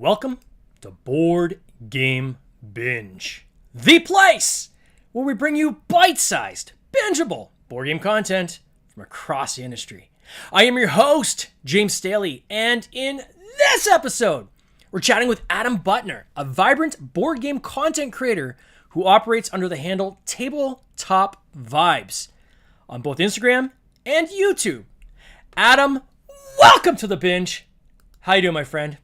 Welcome to Board Game Binge, the place where we bring you bite-sized, bingeable board game content from across the industry. I am your host, James Staley, and in this episode, we're chatting with Adam Butner, a vibrant board game content creator who operates under the handle Tabletop Vibes on both Instagram and YouTube. Adam, welcome to the binge. How you doing, my friend?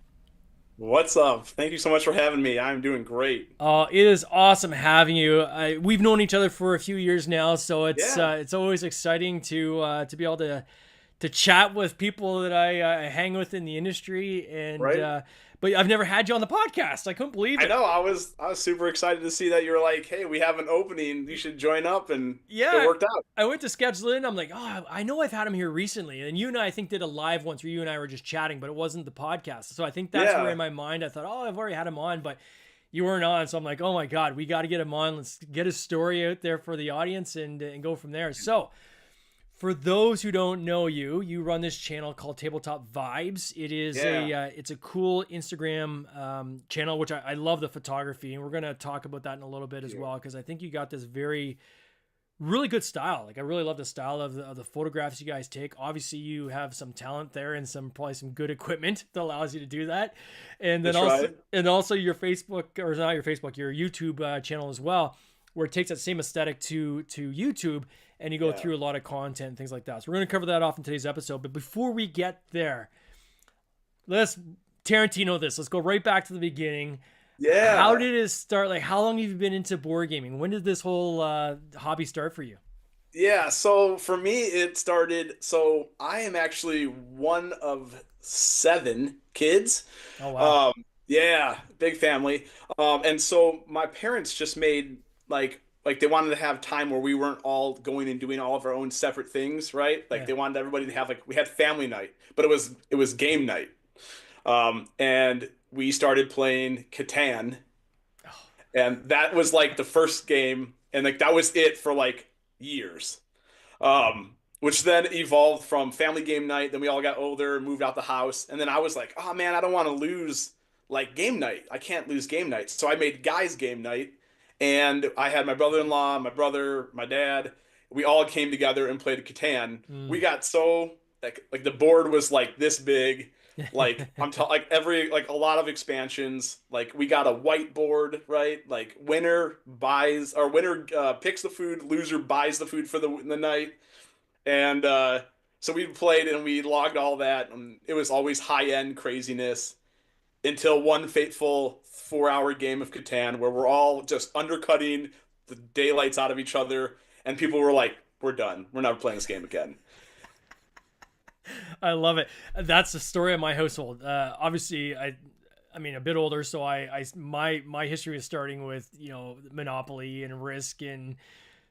What's up? Thank you so much for having me. I'm doing great. It is awesome having you. We've known each other for a few years now, so it's always exciting to be able to chat with people that I hang with in the industry. And Right? but I've never had you on the podcast. I couldn't believe I it. know. I was super excited to see that you're like, hey, we have an opening. You should join up, and it Yeah, worked out. I went to schedule it. And I'm like, oh, I know I've had him here recently, and you and I think did a live once where you and I were just chatting, but it wasn't the podcast. So I think that's where Yeah, in my mind I thought, oh, I've already had him on, but you weren't on. So I'm like, oh my god, we got to get him on. Let's get his story out there for the audience and go from there. So for those who don't know you, you run this channel called Tabletop Vibes. It is yeah, it's a cool Instagram channel, which I love the photography, and we're gonna talk about that in a little bit as yeah. well because I think you got this really good style. Like I really love the style of the photographs you guys take. Obviously, you have some talent there and probably some good equipment that allows you to do that. And then That's right. also your Facebook, or not your Facebook, your YouTube channel as well, where it takes that same aesthetic to YouTube, and you go Yeah, through a lot of content and things like that. So we're going to cover that off in today's episode. But before we get there, let's Tarantino this. Let's go right back to the beginning. How yeah, did it start? Like, how long have you been into board gaming? When did this whole hobby start for you? yeah. So for me, it started. So I am actually one of seven kids. Oh, wow. Um, yeah, big family. And so my parents just made like they wanted to have time where we weren't all going and doing all of our own separate things, right? Like Yeah. they wanted everybody to have like we had family night, but it was game night. And we started playing Catan, and that was like the first game, and like that was it for like years. Which then evolved from family game night. Then we all got older, moved out the house, and then I was like, oh man, I don't want to lose like game night. I can't lose game night. So I made guys game night, and I had my brother-in-law, my brother, my dad. We all came together and played Catan. We Mm. got so like the board was like this big. Like like every like a lot of expansions. Like we got a whiteboard, right? Like winner picks the food, loser buys the food for the night. And so we played and we logged all that, and it was always high end craziness until one fateful 4 hour game of Catan where we're all just undercutting the daylights out of each other, and people were like, "We're done. We're never playing this game again." I love it. That's the story of my household. Obviously, I mean, a bit older, so my history is starting with Monopoly and Risk and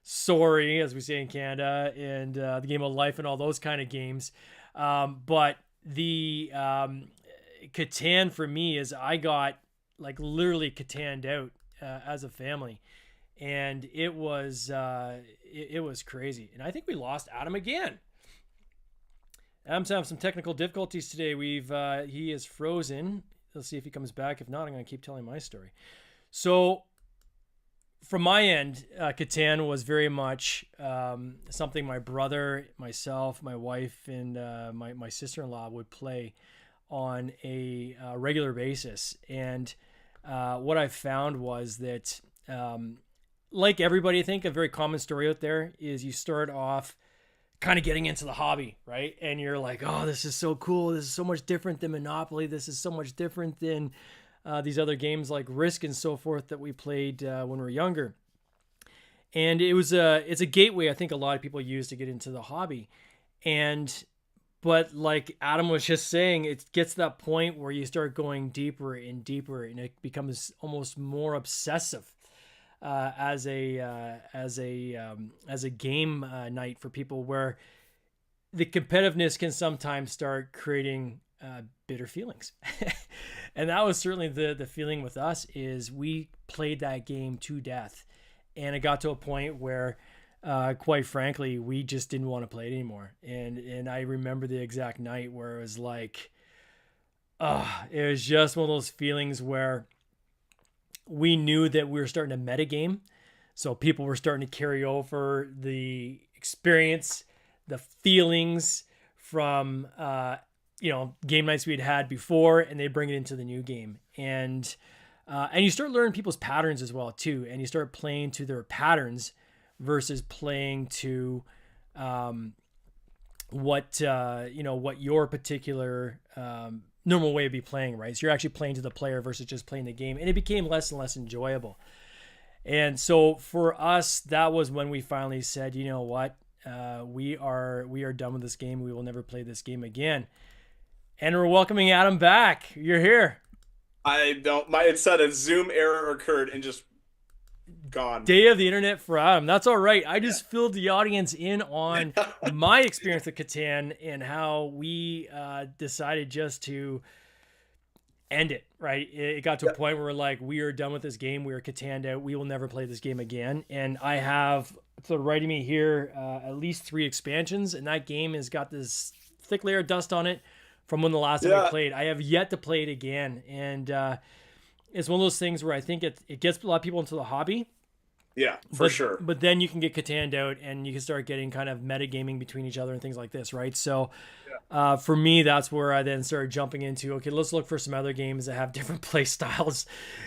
Sorry, as we say in Canada, and the Game of Life and all those kind of games. But the Catan for me is I got like literally Cataned out as a family, and it was crazy. And I think we lost Adam again. Adam's having some technical difficulties today. He is frozen. Let's see if he comes back. If not, I'm going to keep telling my story. So from my end, Catan was very much something my brother, myself, my wife, and my sister-in-law would play on a regular basis. And what I found was that, like everybody, I think a very common story out there is you start off kind of getting into the hobby, right? And you're like, oh, this is so cool. This is so much different than Monopoly. This is so much different than these other games like Risk and so forth that we played when we were younger. And it's a gateway I think a lot of people use to get into the hobby. But like Adam was just saying, it gets to that point where you start going deeper and deeper, and it becomes almost more obsessive as a game night for people, where the competitiveness can sometimes start creating bitter feelings. And that was certainly the feeling with us. Is we played that game to death, and it got to a point where quite frankly we just didn't want to play it anymore. And I remember the exact night where it was like, It was just one of those feelings where we knew that we were starting to meta game. So people were starting to carry over the experience, the feelings from game nights we'd had before, and they bring it into the new game. And you start learning people's patterns as well too, and you start playing to their patterns versus playing to what your particular normal way of be playing, right? So you're actually playing to the player versus just playing the game, and it became less and less enjoyable. And so for us, that was when we finally said, you know what, we are done with this game. We will never play this game again. And we're welcoming Adam back. You're here. I don't. It said a Zoom error occurred and just gone. Day of the internet for Adam. That's all right. I just filled the audience in on my experience with Catan and how we decided just to end it, right? It got to a point where we're like, we are done with this game. We are Catan out. We will never play this game again. And I have, to the right of me here, at least 3 expansions, and that game has got this thick layer of dust on it from when the last time I played. I have yet to play it again. And it's one of those things where I think it gets a lot of people into the hobby. Yeah, for sure. But then you can get Catan out and you can start getting kind of metagaming between each other and things like this, right? So for me, that's where I then started jumping into, okay, let's look for some other games that have different play styles.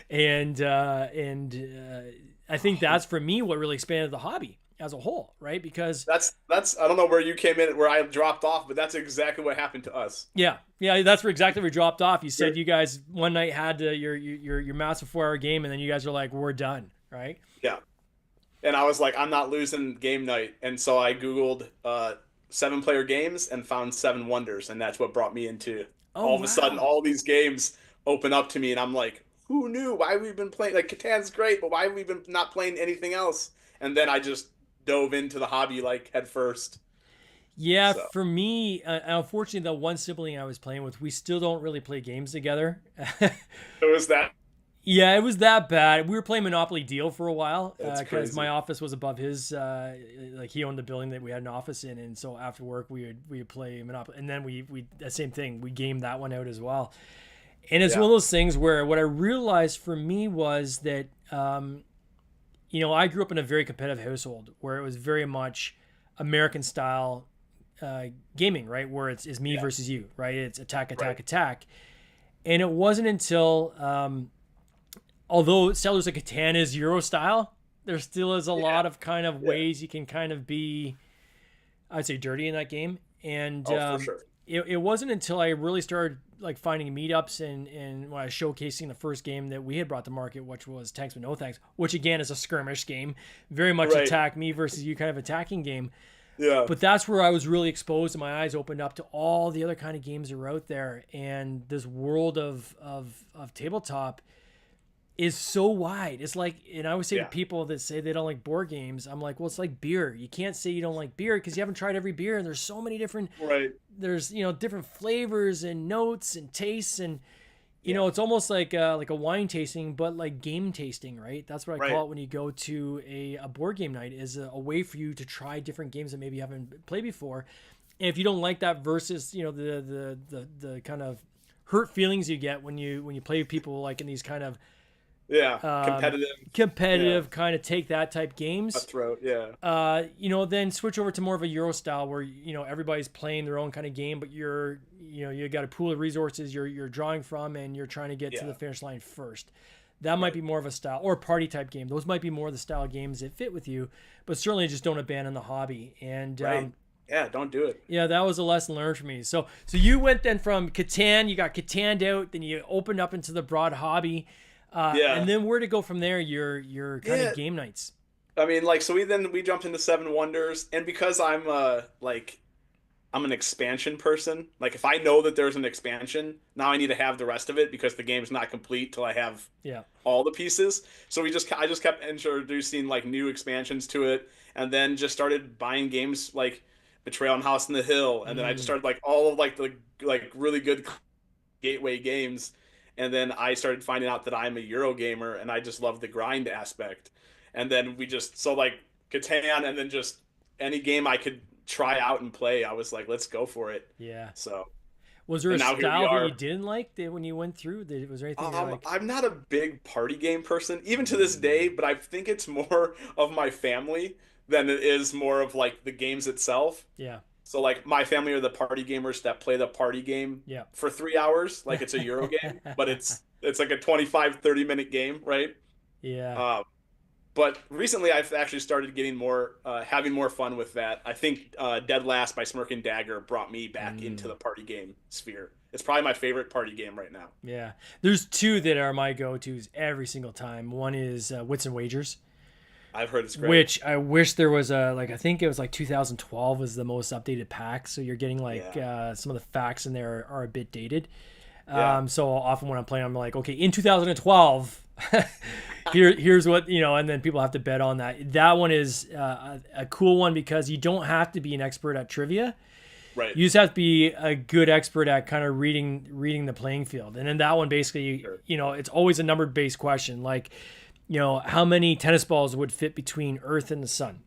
And I think that's, for me, what really expanded the hobby as a whole, right? Because that's I don't know where you came in, where I dropped off, but that's exactly what happened to us. Yeah, that's where exactly we dropped off. You said you guys one night had your massive 4-hour game, and then you guys were like, we're done, right? Yeah. And I was like, I'm not losing game night. And so I Googled 7-player games and found 7 Wonders. And that's what brought me into all of a sudden, all these games open up to me. And I'm like, who knew? Why have we been playing? Like, Catan's great, but why have we been not playing anything else? And then I just dove into the hobby like head first. Yeah, so. For me, unfortunately, the one sibling I was playing with, we still don't really play games together. It was that. Yeah, it was that bad. We were playing Monopoly Deal for a while because my office was above his. Like, he owned the building that we had an office in, and so after work we would play Monopoly, and then we the same thing. We gamed that one out as well. And it's one of those things where what I realized for me was that, I grew up in a very competitive household where it was very much American style gaming, right? Where it's me versus you, right? It's attack, attack. And it wasn't until, although Settlers of Catan is Euro style, there still is a lot of kind of ways you can kind of be, I'd say, dirty in that game. And for sure. It wasn't until I really started like finding meetups and when I was showcasing the first game that we had brought to market, which was Tanks But No Thanks, which again is a skirmish game, very much attack me versus you kind of attacking game. Yeah. But that's where I was really exposed and my eyes opened up to all the other kind of games that are out there. And this world of tabletop is so wide. It's like, and I always say to people that say they don't like board games, I'm like, well, it's like beer. You can't say you don't like beer because you haven't tried every beer, and there's so many different there's different flavors and notes and tastes, and it's almost like a wine tasting, but like game tasting, right? That's what I call it when you go to a board game night, is a way for you to try different games that maybe you haven't played before. And if you don't like that versus the kind of hurt feelings you get when you play with people like in these kind of competitive kind of take that type games. Cutthroat, then switch over to more of a Euro style where everybody's playing their own kind of game, but you got a pool of resources you're drawing from, and you're trying to get to the finish line first. That might be more of a style, or a party type game. Those might be more the style games that fit with you, but certainly just don't abandon the hobby. And don't do it. Yeah, that was a lesson learned for me. So you went then from Catan, you got Catan out, then you opened up into the broad hobby. And then where to go from there? Your kind of game nights. I mean, like, so we jumped into 7 Wonders, and because I'm an expansion person. Like, if I know that there's an expansion, now I need to have the rest of it because the game's not complete till I have all the pieces. So I just kept introducing like new expansions to it, and then just started buying games like Betrayal and House on the Hill, and then I just started like all of like the really good gateway games. And then I started finding out that I'm a Euro gamer, and I just love the grind aspect. And then like Catan, and then just any game I could try out and play, I was like, let's go for it. Yeah. So. Was there a And now here we style that you are. didn't like that when you went through? Was there anything you're like, I'm not a big party game person, even to this day, but I think it's more of my family than it is more of like the games itself. yeah, So like my family are the party gamers that play the party game yeah, for 3 hours, like it's a Euro game, but it's like a 25-30 minute game, right? yeah. Um, but recently I've actually started getting more, having more fun with that. I think Dead Last by Smirk and Dagger brought me back into Mm, the party game sphere. It's probably my favorite party game right now. yeah. There's two that are my go-tos every single time. One is Wits and Wagers, I've heard it's great. which I wish there was a like. I think it was like 2012 was the most updated pack, so you're getting like Yeah. some of the facts in there are a bit dated. Yeah. So often when I'm playing, I'm like, okay, in 2012, here's what and then people have to bet on that. That one is a cool one because you don't have to be an expert at trivia. Right. You just have to be a good expert at kind of reading the playing field. And then that one basically, Sure. it's always a number based question, like, how many tennis balls would fit between Earth and the sun?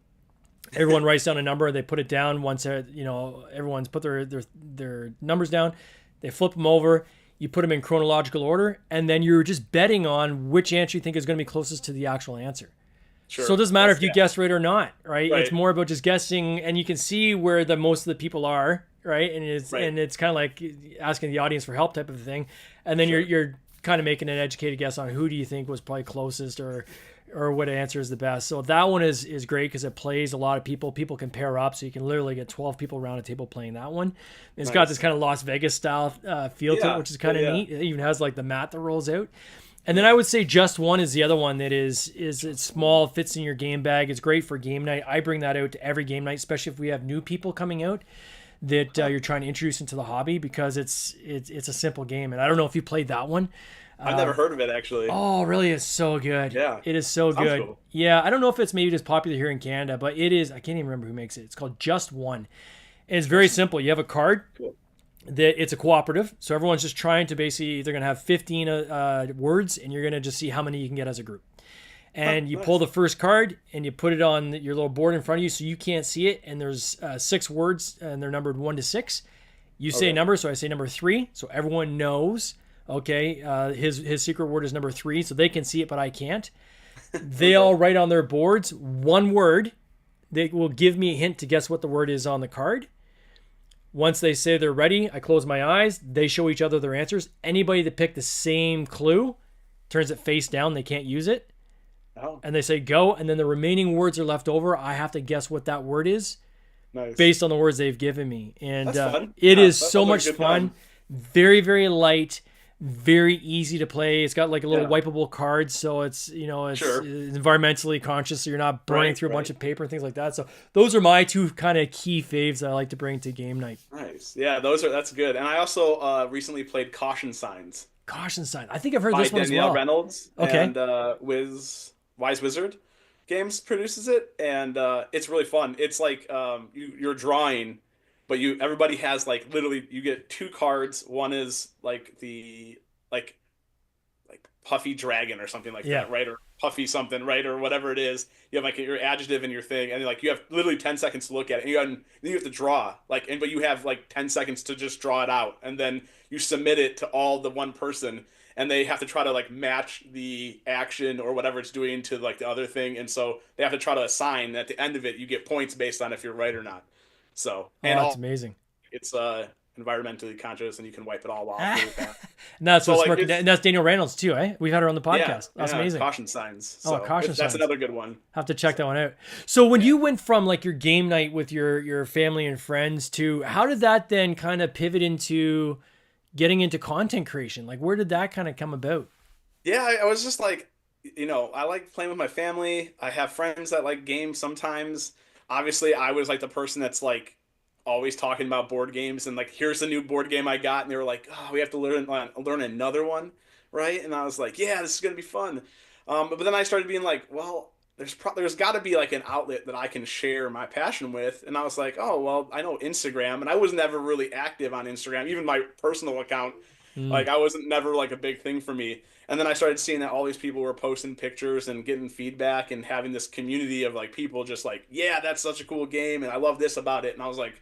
Everyone writes down a number, they put it down once everyone's put their numbers down, they flip them over, you put them in chronological order, and then you're just betting on which answer you think is going to be closest to the actual answer. Sure. So it doesn't matter if you Yeah. guess right or not, right? It's Right. more about just guessing, and you can see where the most of the people are, right? And Right. it's kind of like asking the audience for help type of thing, and then Sure. you're kind of making an educated guess on who do you think was probably closest or what answer is the best. So that one is great because it plays a lot of people. People can pair up, so you can literally get 12 people around a table playing that one. It's got Nice. this kind of Las Vegas style feel to it, Yeah. which is kind of Yeah. neat. It even has like the mat that rolls out. And then I would say Just One is the other one that is it's small, fits in your game bag. It's great for game night. I bring that out to every game night, especially if we have new people coming out that you're trying to introduce into the hobby because it's a simple game. And I don't know if you played that one. I've never heard of it actually. Oh, really? It's so good. Yeah. It is so Sounds good. cool. Yeah, I don't know if it's maybe just popular here in Canada, but it is. I can't even remember who makes it. It's called Just One. And it's very simple. You have a card Cool. that it's a cooperative, so everyone's just trying to basically they're gonna have 15 words, and you're gonna just see how many you can get as a group. And you nice. pull the first card and you put it on your little board in front of you, so you can't see it. And there's 6 words, and they're numbered 1 to 6. You say a Okay. number, so I say number 3, so everyone knows. Okay, his secret word is number 3, so they can see it, but I can't. They all write on their boards one word. They will give me a hint to guess what the word is on the card. Once they say they're ready, I close my eyes. They show each other their answers. Anybody that picked the same clue turns it face down. They can't use it. Oh, And they say go. And then the remaining words are left over. I have to guess what that word is nice. based on the words they've given me. And That's fun. it Yeah, is that so sounds like much a good fun. time. Very, very light. Very easy to play. It's got like a little Yeah. wipeable card, so it's it's Sure. environmentally conscious, so you're not burning Right, through a bunch right. of paper and things like that. So those are my two kind of key faves that I like to bring to game night. Nice. Yeah, that's good. And I also recently played Caution Signs Caution Sign. I think I've heard by this one as Danielle well. Reynolds Okay. and Wise Wizard Games produces it, and it's really fun. It's like you're drawing, but everybody has like literally you get 2 cards. One is like the like puffy dragon or something like Yeah. that, right? Or puffy something, right? Or whatever it is. You have like your adjective and your thing, and like you have literally 10 seconds to look at it. Then you have to draw, but you have like 10 seconds to just draw it out, and then you submit it to all the one person, and they have to try to like match the action or whatever it's doing to like the other thing, and so they have to try to assign. And at the end of it, you get points based on if you're right or not. So Oh, and that's all amazing. it's environmentally conscious, and you can wipe it all off really fast. And that's So, what's like, working. it's- And that's Daniel Reynolds too, eh? We've had her on the Yeah, podcast. That's yeah, amazing. Caution Signs. Oh, So Caution that's Signs. another good one. Have to check that one out. So when you went from like your game night with your family and friends to how did that then kind of pivot into getting into content creation? Like where did that kind of come about? Yeah, I was just like, I like playing with my family. I have friends that like games sometimes. Obviously, I was like the person that's like always talking about board games and like, here's the new board game I got, and they were like, oh, we have to learn another one, right? And I was like, yeah, this is gonna be fun. But then I started being like, well, there's got to be like an outlet that I can share my passion with, and I was like, oh, well, I know Instagram, and I was never really active on Instagram, even my personal account. Mm, Like I wasn't never like a big thing for me. And then I started seeing that all these people were posting pictures and getting feedback and having this community of like people just like, yeah, that's such a cool game and I love this about it. And I was like,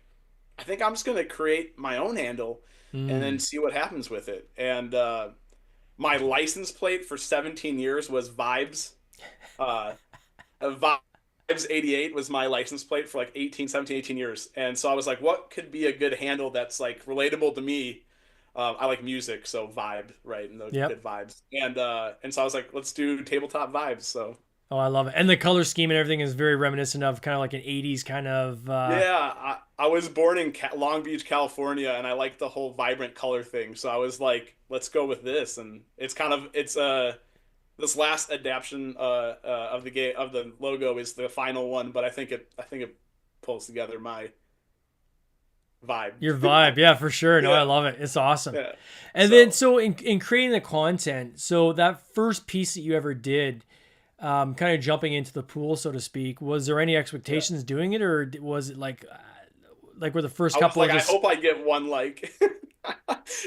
I think I'm just gonna create my own handle and then Mm. see what happens with it. And my license plate for 17 years was Vibes. Uh, Vibes 88 was my license plate for like 18, 17, 18 years. And so I was like, what could be a good handle that's like relatable to me? I like music, so vibe, right? And the Yep. good vibes. And so I was like, let's do tabletop vibes. So Oh, I love it. And the color scheme and everything is very reminiscent of kind of like an 80s kind of yeah, I was born in Long Beach, California, and I like the whole vibrant color thing. So I was like, let's go with this. And it's this last adaptation of the game of the logo is the final one, but I think it pulls together my vibe. your vibe. Yeah, for sure. No, I Yeah, love it. It's awesome. yeah. And then So so in creating the content, so that first piece that you ever did, kind of jumping into the pool, so to speak, was there any yeah, expectations doing it, or was it like were the first I was couple like, I just hope I get one like.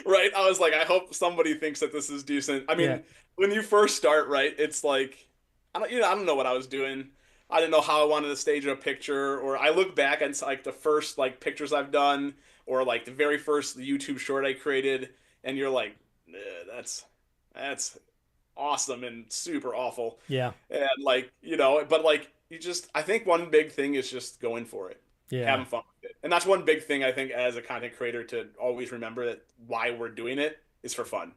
Right? I was like, I hope somebody thinks that this is decent. I yeah, mean, when you first start, right, it's like I don't know what I was doing. I didn't know how I wanted to stage a picture, or I look back at like the first like pictures I've done, or like the very first YouTube short I created, and you're like, that's awesome and super awful. yeah, And like, but like you just I think one big thing is just going for it. yeah. Having fun with it. And that's one big thing I think as a content creator to always remember that why we're doing it is for fun.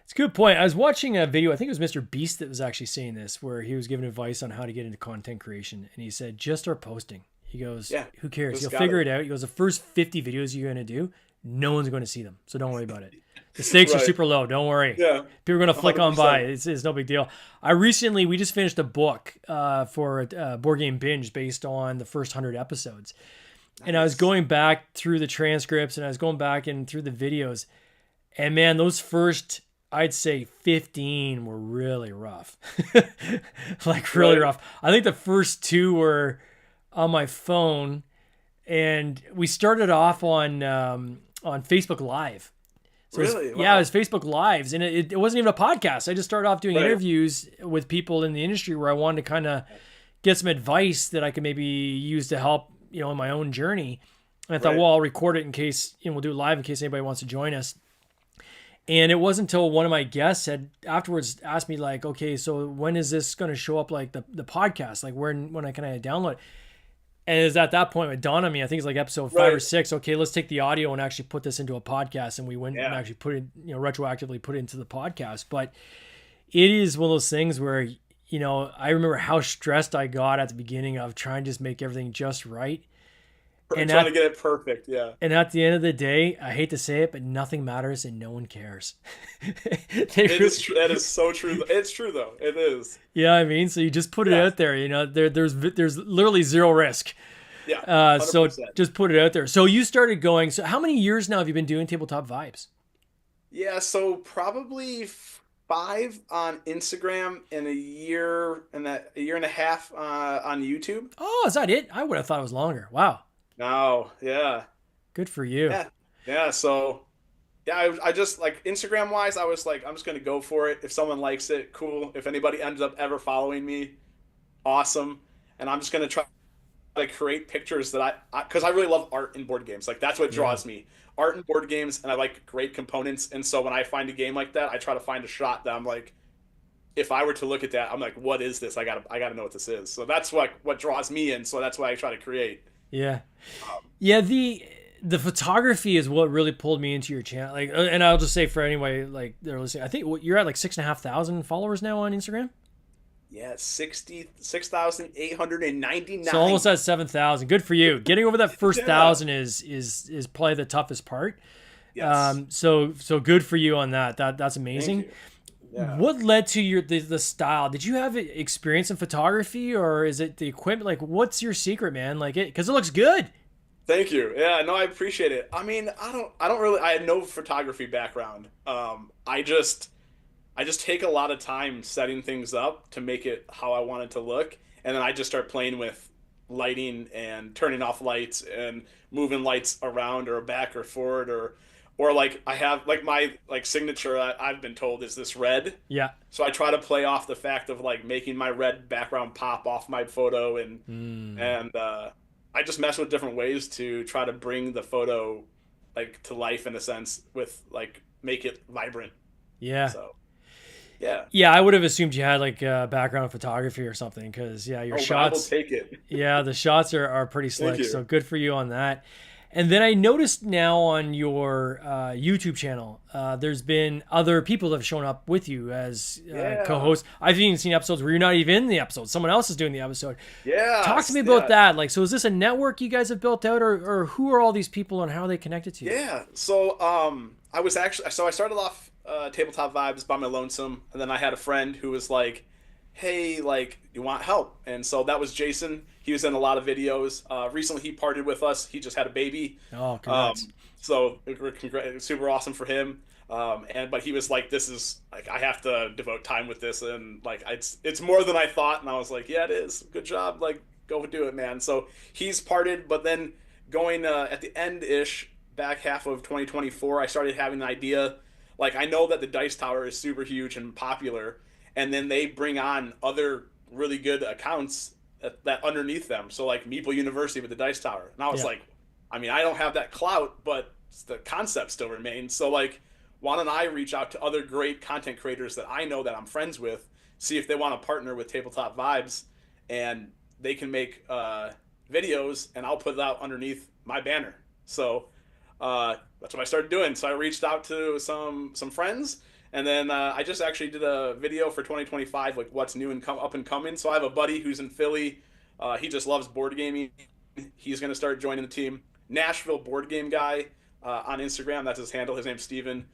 It's a good point. I was watching a video, I think it was Mr. Beast that was actually saying this, where he was giving advice on how to get into content creation. And he said, just start posting. He goes, Yeah. who cares? Just You'll got figure it. it out. He goes, the first 50 videos you're going to do, no one's going to see them. So don't worry about it. The stakes are Right. super low. Don't worry. Yeah. People are going to flick on by. 100%. It's no big deal. We just finished a book for a board game binge based on the first 100 episodes. And I was Nice. going back through the transcripts and I was going back and through the videos. And man, those first, I'd say 15 were really rough. Like really Right. rough. I think the first two were on my phone and we started off on Facebook Live. So Really? yeah, it Wow. was Facebook Lives, and it wasn't even a podcast. I just started off doing Right. interviews with people in the industry where I wanted to kind of get some advice that I could maybe use to help, in my own journey. And I thought, Right. well, I'll record it in case, we'll do it live in case anybody wants to join us. And it wasn't until one of my guests had afterwards asked me like, okay, so when is this going to show up like the podcast? Like when I can I download it? And it was at that point it dawned on me, I think it's like episode 5 or 6. Okay, let's take the audio and actually put this into a podcast. And we went and Yeah. actually put it, retroactively put it into the podcast. But it is one of those things where, I remember how stressed I got at the beginning of trying to just make everything just right. And Trying to at get it perfect. Yeah. and at the end of the day, I hate to say it, but nothing matters and no one cares. They It really, is true. That is so true. It's true though. It is. yeah, I mean, so you just put it Yeah. out there. There's literally zero risk. Yeah. So 100%. just put it out there. So you started going. So how many years now have you been doing tabletop vibes? Yeah, so probably five on Instagram and a year and a half on YouTube. Oh, is that it? I would have thought it was longer. Wow, No, yeah, good for you. yeah, yeah. So yeah, I just like Instagram wise, I was like, I'm just gonna go for it. If someone likes it, cool. If anybody ends up ever following me, awesome. And I'm just gonna try to create pictures that because I really love art in board games. Like that's what Yeah, draws me. Art in board games, and I like great components. And so when I find a game like that, I try to find a shot that I'm like, if I were to look at that, I'm like, what is this? I gotta know what this is. So that's what draws me in. So that's why I try to create. yeah, Um, yeah. The photography is what really pulled me into your channel. Like, and I'll just say for anybody like they're listening, I think you're at like 6,500 followers now on Instagram. yeah, 66,899. So almost at 7,000. Good for you. Getting over that first Yeah. 1,000 is probably the toughest part. Yes. So good for you on that. That's Thank amazing. you. Yeah. What led to the style? Did you have experience in photography, or is it the equipment? Like, what's your secret, man? Like it because it looks good. Thank you. Yeah, no, I appreciate it. I mean, I don't really I had no photography background. I just take a lot of time setting things up to make it how I want it to look, and then I just start playing with lighting and turning off lights and moving lights around or back or forward or like I have like my like signature I've been told is this red. Yeah. So I try to play off the fact of like making my red background pop off my photo Mm. and I just mess with different ways to try to bring the photo like to life in a sense with like make it vibrant. Yeah. So yeah. Yeah, I would have assumed you had like background photography or something because yeah, your Oh, but I will shots, take it. yeah, the shots are pretty Thank slick. So you. good for you on that. And then I noticed now on your YouTube channel, there's been other people that have shown up with you as Yeah. co-hosts. I've even seen episodes where you're not even in the episode; someone else is doing the episode. Talk to Yes. me about Yeah. that. Like, so is this a network you guys have built out, or who are all these people and how are they connected to you? Yeah. So I was actually so I started off tabletop vibes by my lonesome, and then I had a friend who was like, "Hey, like, you want help?" And so that was Jason. He was in a lot of videos. Recently, he parted with us. He just had a baby. Oh, congrats! Um, so super awesome for him. And but he was like, "This is like I have to devote time with this, and like it's more than I thought." And I was like, "Yeah, it is. Good job. Like, go do it, man." So he's parted, but then going at the end ish, back half of 2024, I started having an idea. Like I know that the Dice Tower is super huge and popular, and then they bring on other really good accounts that underneath them. So like Meeple University with the Dice Tower, and I was Yeah, like, I mean, I don't have that clout, but the concept still remains. So like, why don't I reach out to other great content creators that I know that I'm friends with, see if they want to partner with Tabletop Vibes, and they can make videos, and I'll put it out underneath my banner. So that's what I started doing. So I reached out to some friends, and then I just actually did a video for 2025, like what's new and come up and coming. So I have a buddy who's in Philly. He just loves board gaming. He's going to start joining the team. Nashville board game guy on Instagram. That's his handle. His name's Steven.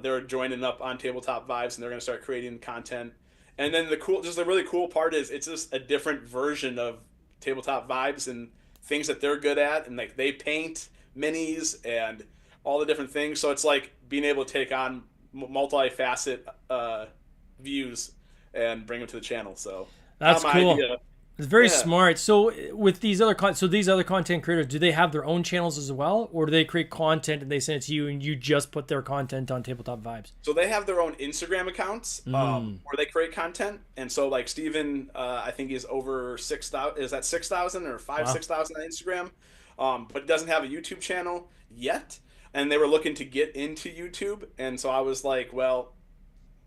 They're joining up on Tabletop Vibes, and they're going to start creating content. And then just the really cool part is it's just a different version of Tabletop Vibes and things that they're good at, and like they paint minis and all the different things. So it's like being able to take on multi-facet views and bring them to the channel. So that's my cool. idea. It's very Yeah. smart. So with these other so these other content creators, do they have their own channels as well, or do they create content and they send it to you and you just put their content on Tabletop Vibes? So they have their own Instagram accounts Mm. where they create content, and so like Steven, I think he's over 6,000. Is that 6,000 or five Wow. 6,000 on Instagram? But doesn't have a YouTube channel yet. And they were looking to get into YouTube, and so I was like, well,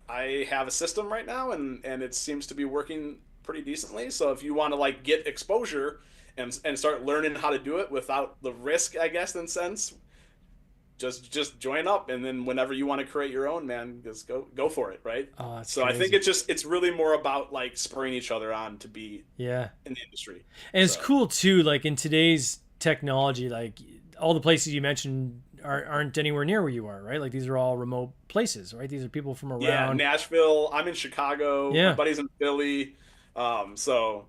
I have a system right now, and it seems to be working pretty decently. So if you want to like get exposure and start learning how to do it without the risk, I guess in sense, just join up, and then whenever you want to create your own, man, just go for it, right? Oh, that's So I think crazy. it's really more about like spurring each other on to be Yeah. in the industry. And it's So cool too, like in today's technology, like all the places you mentioned aren't anywhere near where you are, right? Like these are all remote places, right? These are people from yeah, around. Nashville. I'm in Chicago. My Yeah. buddy's in Philly. So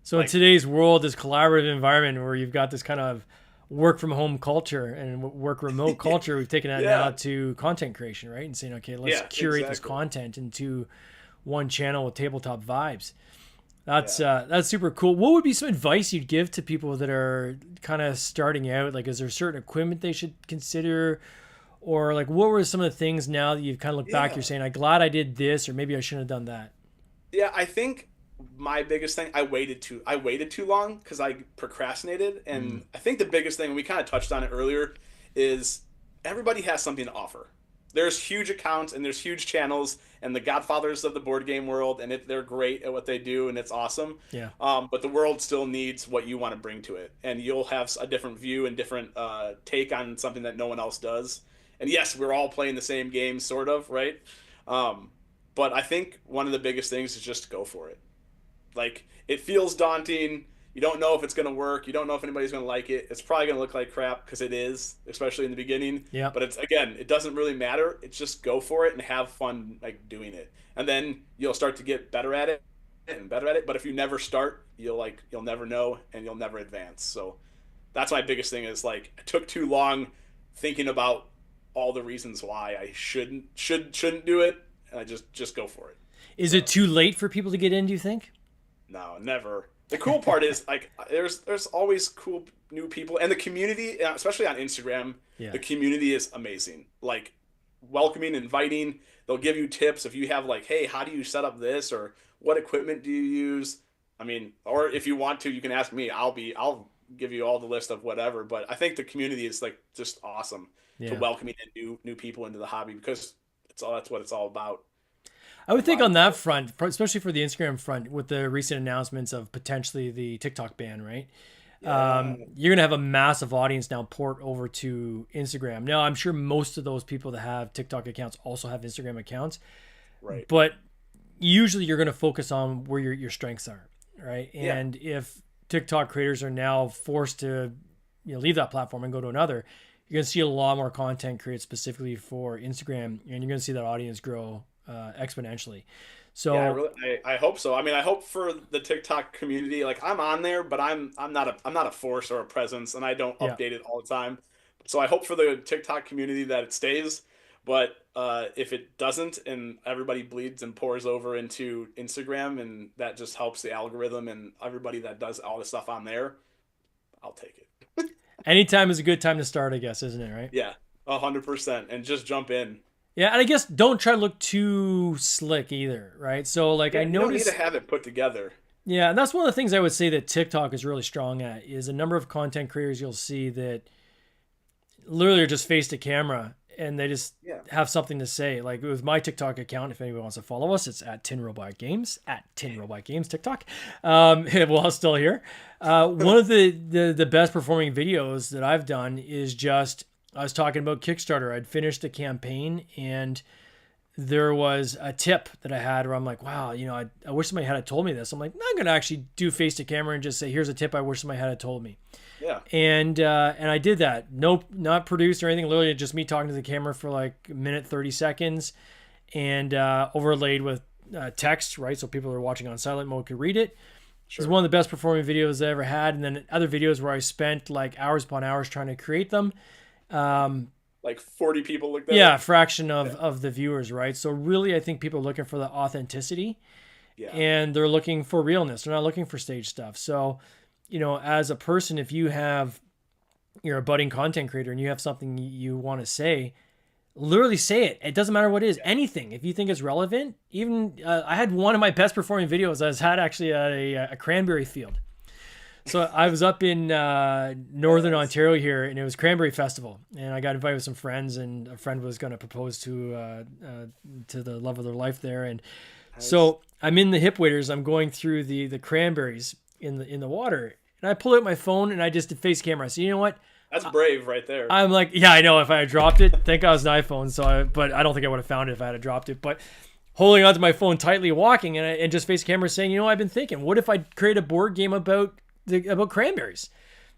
So in like today's world, this collaborative environment where you've got this kind of work from home culture and work remote culture, we've taken that now yeah, to content creation, right? And saying, okay, let's yeah, curate this exactly. content into one channel with tabletop vibes. Yeah. That's super cool. What would be some advice you'd give to people that are kind of starting out? Like, is there certain equipment they should consider, or like, what were some of the things now that you've kind of looked back? You're Yeah. saying, I'm glad I did this, or maybe I shouldn't have done that. Yeah, I think my biggest thing I waited too long because I procrastinated, Mm, and I think the biggest thing we kind of touched on it earlier is everybody has something to offer. There's huge accounts and there's huge channels and the godfathers of the board game world, and they're great at what they do and it's awesome. yeah, But the world still needs what you want to bring to it, and you'll have a different view and different take on something that no one else does. And yes, we're all playing the same game, sort of, right? Um, but I think one of the biggest things is just go for it. Like it feels daunting. You don't know if it's going to work. You don't know if anybody's going to like it. It's probably going to look like crap because it is, especially in the beginning. yeah. But it's again, it doesn't really matter. It's just go for it and have fun like doing it. And then you'll start to get better at it and better at it. But if you never start, you'll never know and you'll never advance. So that's my biggest thing is like I took too long thinking about all the reasons why I shouldn't do it. And I just go for it. Is it So too late for people to get in? Do you think? no, never. The cool part is like there's always cool new people, and the community, especially on Instagram, Yeah. the community is amazing. Like welcoming, inviting. They'll give you tips if you have like, hey, how do you set up this, or what equipment do you use? I mean, or if you want to, you can ask me. I'll give you all the list of whatever, but I think the community is like just awesome to Yeah. welcoming in new people into the hobby because that's what it's all about. I A would think lot on of that front, especially for the Instagram front, with the recent announcements of potentially the TikTok ban, right? yeah, You're gonna have a massive audience now port over to Instagram. Now, I'm sure most of those people that have TikTok accounts also have Instagram accounts, right. but usually you're gonna focus on where your strengths are, right? Yeah. And if TikTok creators are now forced to, leave that platform and go to another, you're gonna see a lot more content created specifically for Instagram, and you're gonna see that audience grow exponentially. Yeah, So I hope so. I mean, I hope for the TikTok community. Like I'm on there, but I'm not a force or a presence, and I don't yeah. update it all the time. So I hope for the TikTok community that it stays. But if it doesn't, and everybody bleeds and pours over into Instagram, and that just helps the algorithm and everybody that does all the stuff on there, I'll take it. Anytime is a good time to start, I guess, isn't it? Right? Yeah, 100%, and just jump in. Yeah, and I guess don't try to look too slick either, right? So like I Yeah, you don't need to noticed, have it put together. yeah, and that's one of the things I would say that TikTok is really strong at is a number of content creators you'll see that literally are just face to camera and they just Yeah, have something to say. Like with my TikTok account, if anybody wants to follow us, it's at Tin Robot Games, at Tin Robot Games TikTok. Well, still here. One of the best performing videos that I've done is just I was talking about Kickstarter. I'd finished a campaign and there was a tip that I had where I'm like, wow, I wish somebody had told me this. I'm like, I'm going to actually do face to camera and just say, here's a tip I wish somebody had told me. yeah, And I did that. Nope, not produced or anything. Literally just me talking to the camera for like a minute 30 seconds, and overlaid with text, right? So people who are watching on silent mode could read it. It was sure. one of the best performing videos I ever had. And then other videos where I spent like hours upon hours trying to create them. Like 40 people looked at Yeah, a it. fraction Yeah, of the viewers, right? So really, I think people are looking for the authenticity yeah, and they're looking for realness. They're not looking for stage stuff. So, as a person, if you're a budding content creator and you have something you want to say, literally say it. It doesn't matter what it is, anything. If you think it's relevant, even I had one of my best performing videos. I was had actually at a cranberry field. So I was up in northern yes, Ontario here, and it was Cranberry Festival, and I got invited with some friends, and a friend was going to propose to the love of their life there, and nice. so I'm in the hip waders. I'm going through the cranberries in the water, and I pull out my phone and I just did face camera. So you know what? That's brave right there. I'm like, yeah, I know. If I had dropped it, thank God it was an iPhone. But I don't think I would have found it if I had dropped it. But holding onto my phone tightly, walking, and just face camera saying, I've been thinking, what if I create a board game about cranberries,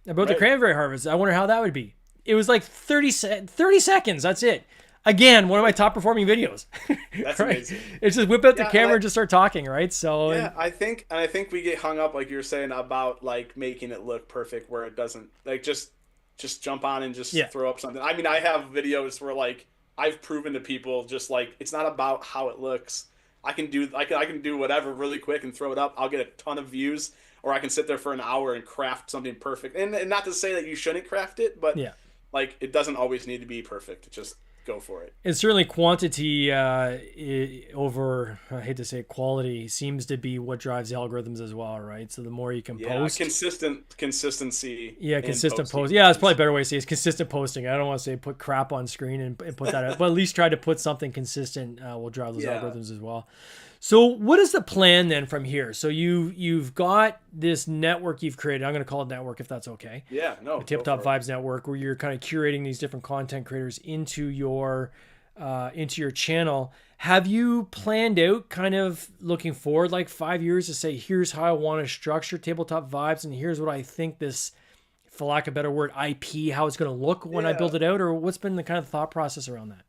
about the Right. cranberry harvest? I wonder how that would be. It was like 30 seconds. That's it. Again, one of my top performing videos. That's Right? amazing. It's just whip out the Yeah, and camera and just start talking, right? So, yeah, I think we get hung up like you were saying about like making it look perfect where it doesn't. Like just jump on and just yeah, throw up something. I mean, I have videos where like I've proven to people just like it's not about how it looks. I can do whatever really quick and throw it up. I'll get a ton of views, or I can sit there for an hour and craft something perfect. And not to say that you shouldn't craft it, but yeah. like it doesn't always need to be perfect. Just go for it. And certainly quantity over, I hate to say it, quality seems to be what drives the algorithms as well, right? So the more you can Yeah, post, consistency yeah, in consistent post. posting Yeah, that's probably a is better way to say it, is consistent posting. I don't want to say put crap on screen and put that out, but at least try to put something consistent will drive those yeah. algorithms as well. So what is the plan then from here? So you've got this network you've created. I'm going to call it network if that's okay. Yeah, no, The go Tabletop for it. Vibes Network, where you're kind of curating these different content creators into your channel. Have you planned out kind of looking forward like 5 years to say, here's how I want to structure Tabletop Vibes, and here's what I think this, for lack of a better word, IP, how it's going to look when I Yeah. build it out, or what's been the kind of thought process around that?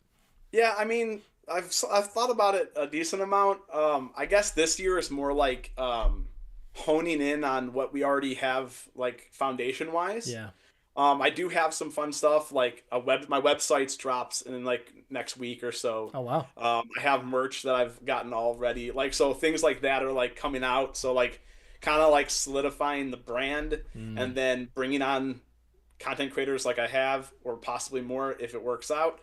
Yeah, I mean, I've thought about it a decent amount. I guess this year is more like honing in on what we already have like foundation wise. Yeah. I do have some fun stuff like my website's drops in like next week or so. Oh wow. I have merch that I've gotten already. Like so things like that are like coming out. So like kind of like solidifying the brand Mm. and then bringing on content creators like I have or possibly more if it works out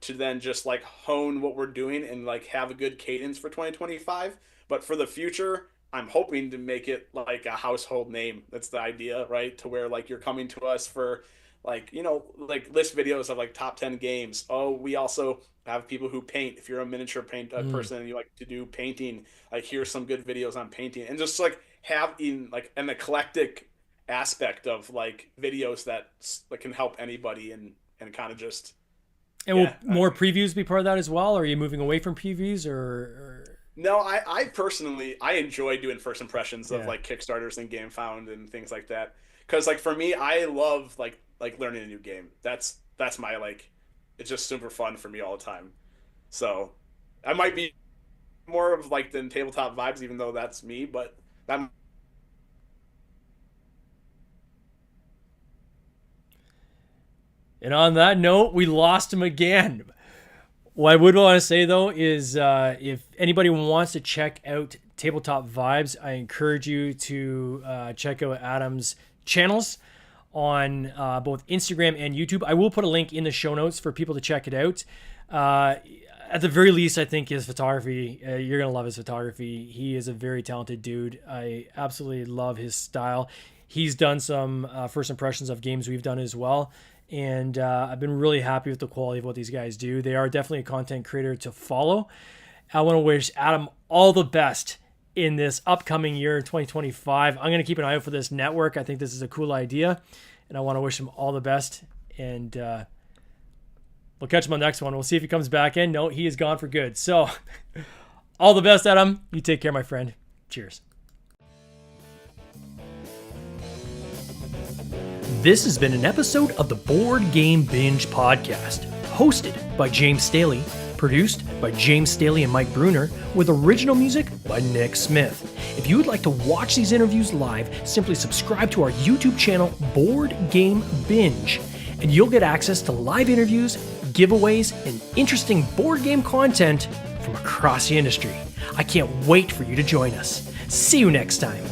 to then just like hone what we're doing and like have a good cadence for 2025. But for the future, I'm hoping to make it like a household name. That's the idea, right? To where like you're coming to us for like, like list videos of like top 10 games. Oh, we also have people who paint. If you're a miniature paint Mm. person and you like to do painting, like here's some good videos on painting, and just like have in like an eclectic aspect of like videos that can help anybody and kind of just And will yeah. more previews be part of that as well? Or are you moving away from previews or No, I personally I enjoy doing first impressions of yeah. like Kickstarters and Game Found and things like that. Because like for me, I love like learning a new game. That's my like it's just super fun for me all the time. So I might be more of like than tabletop vibes, even though that's me, but that And on that note, we lost him again. What I would want to say though is if anybody wants to check out Tabletop Vibes, I encourage you to check out Adam's channels on both Instagram and YouTube. I will put a link in the show notes for people to check it out. At the very least, I think his photography, you're going to love his photography. He is a very talented dude. I absolutely love his style. He's done some first impressions of games we've done as well. And I've been really happy with the quality of what these guys do. They are definitely a content creator to follow. I want to wish Adam all the best in this upcoming year in 2025. I'm going to keep an eye out for this network. I think this is a cool idea, and I want to wish him all the best. And we'll catch him on the next one. We'll see if he comes back in. No, he is gone for good. So all the best, Adam. You take care, my friend. Cheers. This has been an episode of the Board Game Binge podcast, hosted by James Staley, produced by James Staley and Mike Bruner, with original music by Nick Smith. If you would like to watch these interviews live, simply subscribe to our YouTube channel, Board Game Binge, and you'll get access to live interviews, giveaways, and interesting board game content from across the industry. I can't wait for you to join us. See you next time.